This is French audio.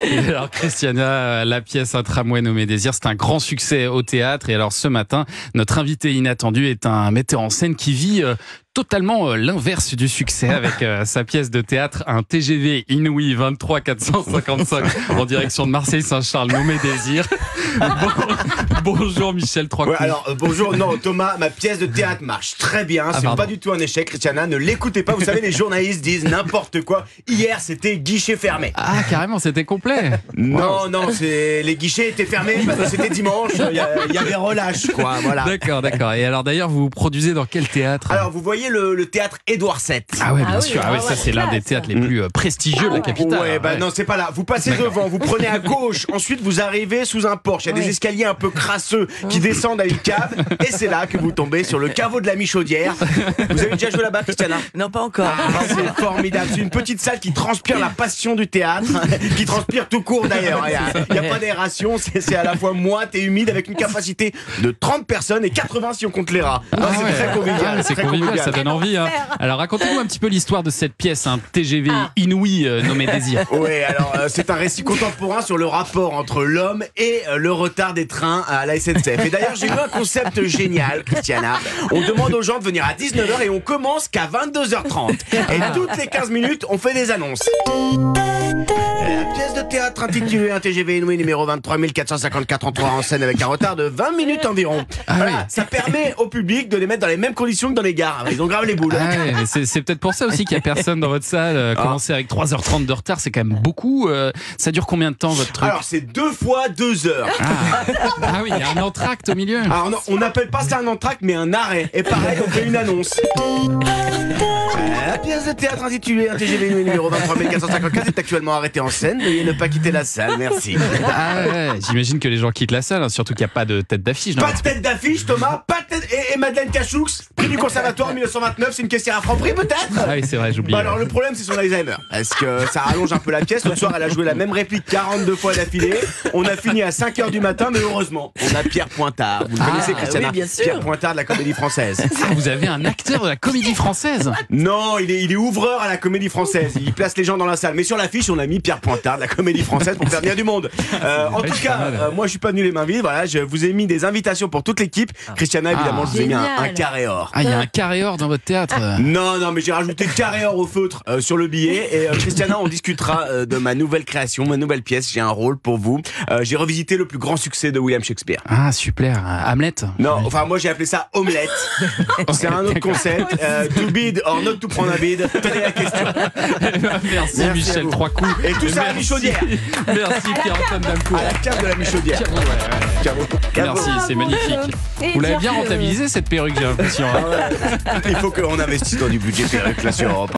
Et alors Christiana, la pièce Un tramway nommé Désir, c'est un grand succès au théâtre. Et alors ce matin, notre invité inattendu est un metteur en scène qui vit totalement l'inverse du succès avec sa pièce de théâtre Un TGV Inouï 23 455 en direction de Marseille-Saint-Charles nommé Désir. Bonjour Michel Troicou. Ouais, alors bonjour, non Thomas, ma pièce de théâtre marche très bien, c'est pardon. pas du tout un échec, Christiana, ne l'écoutez pas, vous savez les journalistes disent n'importe quoi. Hier c'était guichet fermé. Ah carrément, c'était complet. Non, les guichets étaient fermés parce que c'était dimanche, il y avait relâche quoi, voilà. D'accord. Et alors d'ailleurs, vous vous produisez dans quel théâtre? Alors vous voyez le théâtre Édouard VII. Ah ouais, bien sûr. Ah ouais, ça c'est l'un des théâtres les plus prestigieux de la capitale. Ouais, bah non, c'est pas là. Vous passez devant, vous prenez à gauche, ensuite vous arrivez sous un porche. Il y a des escaliers un peu crasseux qui descendent à une cave, et c'est là que vous tombez sur le caveau de la Michaudière. Vous avez déjà joué là-bas, Christiana? Non, pas encore. Ah, c'est formidable. C'est une petite salle qui transpire la passion du théâtre, qui transpire tout court d'ailleurs. Il n'y a pas d'aération, c'est à la fois moite et humide avec une capacité de 30 personnes et 80 si on compte les rats. Non, c'est très convivial. C'est convivial, ça donne envie. Hein. Alors racontez-nous un petit peu l'histoire de cette pièce, un TGV Inouï nommé Désir. Oui, alors c'est un récit contemporain sur le rapport entre l'homme et le retard des trains à la SNCF. Et d'ailleurs, j'ai eu un concept génial, Christiana. On demande aux gens de venir à 19h et on commence qu'à 22h30. Et toutes les 15 minutes, on fait des annonces. La pièce de théâtre intitulée Un TGV Inouï numéro 23 454 entrera en scène avec un retard de 20 minutes environ. Voilà, ça permet au public de les mettre dans les mêmes conditions que dans les gares. Ils ont grave les boules. Ah ouais, c'est peut-être pour ça aussi qu'il n'y a personne dans votre salle. Commencer avec 3h30 de retard, c'est quand même beaucoup. Ça dure combien de temps votre truc? Alors c'est 2 fois 2 heures. Ah oui, il y a un entracte au milieu. Alors non, on n'appelle pas ça un entracte mais un arrêt. Et pareil, on fait une annonce. La pièce de théâtre intitulée Un TGV numéro 23 454 est actuellement arrêtée en scène. Veuillez ne pas quitter la salle, merci. Ah ouais, j'imagine que les gens quittent la salle, hein, surtout qu'il n'y a pas de tête d'affiche. Pas de tête d'affiche, Thomas, pas de tête... Et Madeleine Cachoux, prix du conservatoire en 1929, c'est une caissière à Franprix peut-être? Ah oui, c'est vrai, j'oublie. Bah alors le problème c'est son Alzheimer. Est-ce que ça rallonge un peu la pièce? L'autre soir elle a joué la même réplique 42 fois d'affilée. On a fini à 5h du matin, mais heureusement, on a Pierre Pointard. Vous le connaissez, Christiana? Oui, bien sûr. Pierre Pointard de la Comédie Française. Ah, vous avez un acteur de la Comédie Française? Non, il est ouvreur à la Comédie Française. Il place les gens dans la salle. Mais sur l'affiche, on a mis Pierre Pointard de la Comédie Française pour faire venir du monde. En tout cas, moi je suis pas venu les mains vides. Voilà, je vous ai mis des invitations pour toute l'équipe. Christiana, évidemment, je vous ai mis un carré or. Ah, il y a un carré or dans votre théâtre? Non, mais j'ai rajouté carré or au feutre sur le billet. Et Christiana, on discutera de ma nouvelle création, ma nouvelle pièce. J'ai un rôle pour vous. J'ai revisité le plus grand succès de William Shakespeare. Ah, super. Hamlet? Non, enfin moi j'ai appelé ça omelette. C'est un autre concept. To bid or not to prendre un bid. Tenez la question. Merci Michel Troicou. Et tout ça à la Michaudière. Merci Pierre-Antoine Damcourt. À la cave de la Michaudière. Merci, c'est magnifique. Vous l'avez bien rentabilisé cette perruque, j'ai l'impression. Il faut qu'on investisse dans du budget perruque là sur Europe.